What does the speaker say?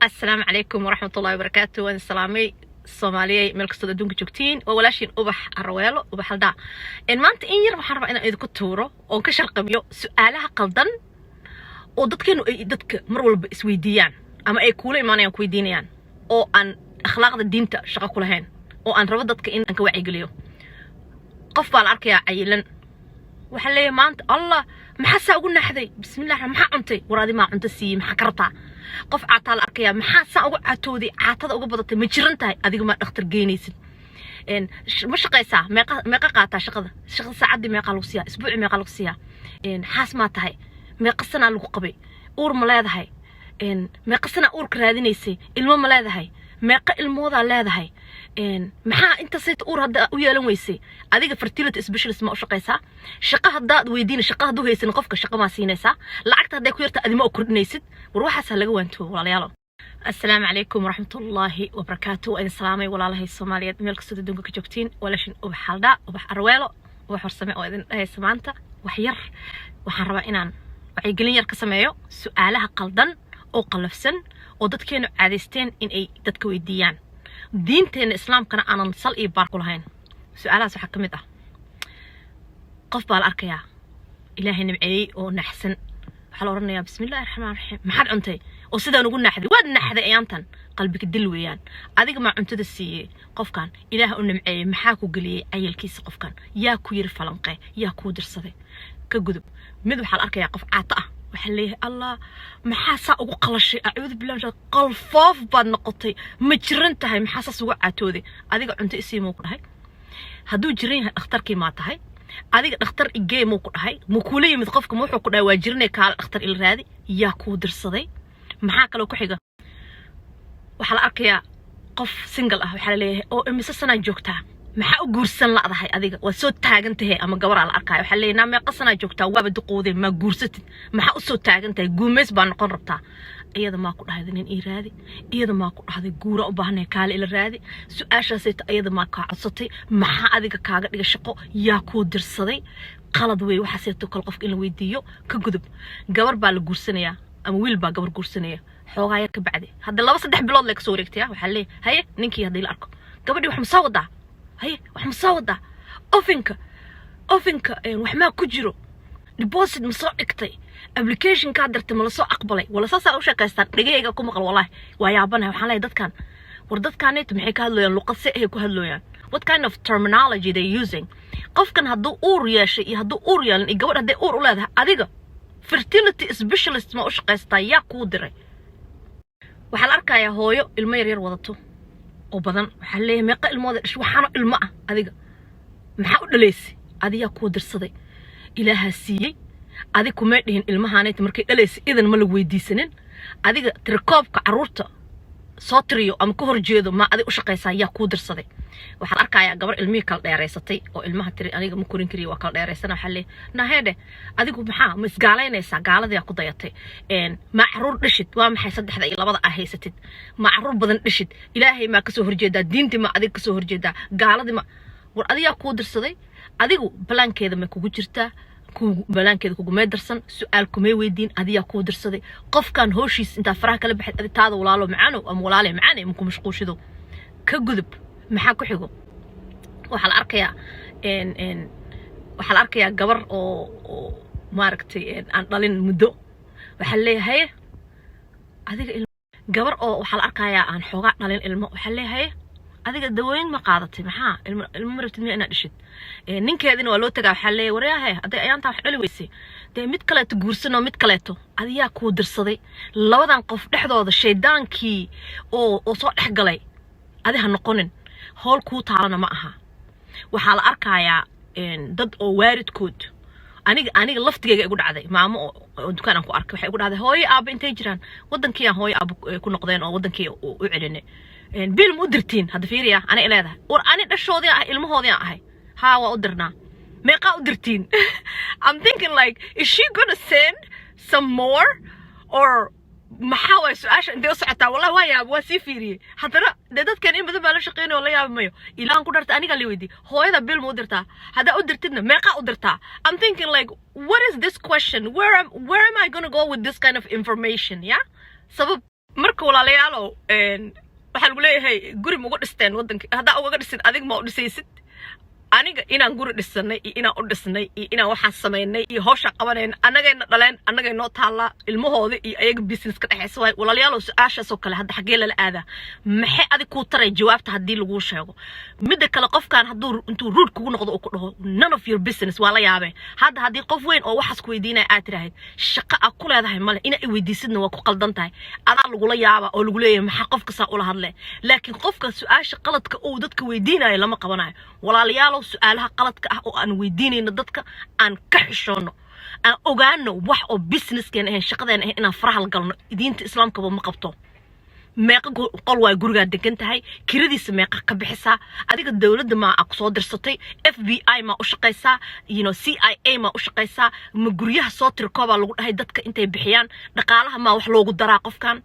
السلام عليكم ورحمة الله وبركاته. وأنا سلامي الصومالية ملك صدى دونك جوكتين وولاشين أبح الرويلو أبح الدا إن ما أنت إنير محرم أنا إذا كنت تورو أو كشر قبيو سؤالها قلدن ودتك إنه دتك مرول بسويديان أما أي كولا إيمانيا كويدينيان أو أن أخلاق الدين تشقق كلهن أو أن رفضتك إن أنك وعي قليو قف بالعركة عيلن وحليه ما أنت الله محسا أقول نحذي بسم الله ما أنتي ورادي ما أنت سي ما كرتا qof caataal arkaya maxaa saa ugu caatoodi caatada ugu badatay ma jiran tahay adiga ma dhakhtar geynaysid ma shaqaysaa meeqa qaataa shaqada saacadii meeqa lagu siiyaa isbuuci meeqa lagu siiyaa xaas ma tahay meeqa sana lagu qabay uur ma leedahay meeqa sana uur ka raadinaysay ilmo ma leedahay meeqa ilmooda leedahay maxaa inta sayt uur hadda u yeelan weysay adiga fertility specialist ma u shaqaysaa shaqa haddaad weydiin shaqa hadduu haysan qofka shaqa ma siinaysaa lacagta hadday ku yarta adima u kordhinaysid war waxaas laga waanto walaalayaal السلام عليكم ورحمة الله وبركاته وإن سلامي ولا الله الصومالية ملك صدى دونك جوكتين ولاشين أبح حالدا أبح أرويلو وحر سماء وإذن هاي سمانتا وحير وحربا إنان وعيقلين يرك سمايو سؤالها قلدن أو قلفسن ودد كانوا عادستين إن أي ددك ويديان دينتين الإسلام كان أنا نصل إي باركو لهين سؤالها سو حكمتها قف بالأركيا إلهي نبعي ونحسن waxaa la oranayaa bismillaahi raxmaani raxiim maxaad cuntay oo sidaan ugu naxday waad naxday ayaantan qalbiga dil weeyaan adiga ma cuntada siiyay qofkan ilaaha u nimceeyay maxaa ku galiyay ayalkiisa qofkan yaa ku yiri falanqay yaa ku dirsaday ka gudub mid waxa la arkayaa qof caata ah waxa leeyahay allah maxaa saa ugu qalashay acuud billaah qalfoof baad noqotay ma jiran tahay maxaa saas ugu caatooday adiga cunto isiimo ku dhahay hadduu jiran yahay dhakhtarkii ma tahay adiga dhakhtar igee muu ku dhahay ma kuula yimid qofka wuxuu ku dhahay waa jirnay kaala dhakhtar il raadi yaa ku dirsaday maxaa kale ku xiga waxa la arkayaa qof single ah waxa la leeyahay oo imise sana joogtaa maxaa u guursan laadahay adiga waa soo taagan tahay ama gabar la arkayo waxa leeyahay meeqa sana joogtaa waaba duqoodeen ma guursatid maxaa u soo taagan tahay guumeys baa noqon rabtaa iyada ma ku dhahday nin ii raadi iyada ma ku dhahday guura u baahnay kaale ila raadi su'aashaas iyada ma ka codsatay maxaa adiga kaaga dhiga shaqo yaa ku dirsaday qalad weey waxa seeto kal qof in la weydiiyo ka gudub gabar baa la guursanayaa ama wiil baa gabar guursanaya xoogaa yar ka bacdi hadda 2-3 bilood la ka soo wareegtay waxa leeyahay haye ninkii hadii la arko gabadhii wax ma soo wadaa haye wax ma soo wadaa ofinka wax ma ku jiro deposit ma soo dhigtay application ka dartay ma la soo aqbalay wala saasa u shaqaystaan dhigayga ku maqal wallahi waa yaabanahay waxaan leeyahay dadkan war dadkaanay maxay ka hadlayaan luqad si ay ku hadlayaan what kind of terminology they using qofkan hadduu uur yeeshay iyo hadduu uur yeelan iyo gabadh hadday uur u leedahay adiga fertility specialist ma u shaqaystaa yaa kuu diray waxaa la arkayaa hooyo ilmo yar wadato oo badan waxaa leeyahay meeqa ilmooda dhish waxaana ilmo ah adiga maxaa u dhaleysay adiga kuu dirsaday ilaaha siiyay adiga kuma dhihin ilmahaanay markay dhaleysay idan ma la weydiisanin adiga tirkoobka caruurta soo tiriyo ama ka horjeedo ma adiga u shaqaysaa yaa kuu dirsaday waxaa la arkayaa gabar ilmihii kala dheereysatay oo ilmaha tiri aniga ma korin kariyo waa kala dheereysana waxa leeyahay naheede adigu maxaa ma isgaalaynaysaa gaaladii ku dayatay ma caruur dhishid waa maxay saddexda iyo labada ah haysatid ma caruur badan dhishid ilaahay ma ka soo horjeedaa diintii ma adiga ka soo horjeedaa gaaladii ma war adiga kuu dirsaday adigu balaankeeda ma kugu jirtaa balaankeeda kugu meedarsan su'aal kuma weydiin adiga kuu dirsaday qofkan hooshiis inta faraha kala baxay aditaada walaalo macaano ama walaale macaane ma ku mashquushido ka gudub maxaa ku xigo waxa la arkayaa gabar oo maaragtay aan dhalin muddo waxa leeyahay adiga gabar oo waxa la arkayaa aan xoogaa dhalin ilmo waxa leeyahay adiga dawooyin ma qaadatay maxaa ilmo marabtid ma inaad dhishid ninkeedina waa loo tagaa waxa leeyahay waryahay haday ayaanta wax dhali weysay mid kale guursano mid kale adiga ku dirsaday labadan qof dhexdooda shaydaankii oo soo dhex galay adiga noqonin hool ku taalana ma aha waxa la arkayaa dad oo waaridkood aniga laftigeyga igu dhacday maamo oo dukaan aan ku arkay waxa igu dhacday hooyo aaba intay jiraan wadankii aan hooyo aaba ku noqdeen oo wadankii u celinay bil mu dirtiin hada fiiriya ana ileedahay war ani dhashoodii ah ilmahoodii ahay ha waa u dirnaa meeqa u dirtiin I'm thinking like is she gonna send some more or maxaa way su'aasha intee u socotaa wallahi waa yaab waa sii fiiriyay haddana dadkan in badan baa la shaqeynay oo la yaabmayo ilaan ku dharta aniga la weydiiyay hooyada bil mu dirtaa hada u dirtidna meeqa u dirtaa I'm thinking like what is this question where am I going to go with this kind of information yeah sabab marka walaalayaalow waxa lagu leeyahay guri ma uga dhisteen wadanka hadaa uga dhisid adig ma u dhisaysid aniga inaan guri dhisanay iyo inaan u dhisnay iyo inaan waxa sameynay iyo hawsha qabanayna anagayna dhaleen anagayna taala ilmahooda iyo ayaga business ka dhaxaysa way walaalayaal su'aashaas oo kale hadda xagee la aada maxay adig ku taray jawaabta hadii lagu sheego mid kale qofkan haduu intuu ruud kugu noqdo oo ku dhaho none of your business wala yaabe hadii qof weyn oo waxas ku weydiinay aad tiraahid shaqo aad ku leedahay male ina ay weydiisidna waa ku qaldan tahay adaa lagu la yaaba oo lagu leeyahay maxaa qofka saa ula hadlay laakiin qofka su'aasha qaladka oo dadka weydiinay lama qabanayo walaalayaal su'aalaha qaladka ah oo aan weydiinayno dadka aan ka xishoono aan ogaano wax oo business-keena ah shaqadeena ah inaan faraha galno diinta islaamka ma qabto meeqa qol way guriga degan tahay kiradiisa meeqa ka bixisaa adiga dawladda ma ku soo dirsatay FBI ma u shaqaysaa CIA ma u shaqaysaa ma guriyaha soo tirkooba lagu dhahay dadka intay bixiyaan dhaqaalaha ma wax loogu daraa qofkan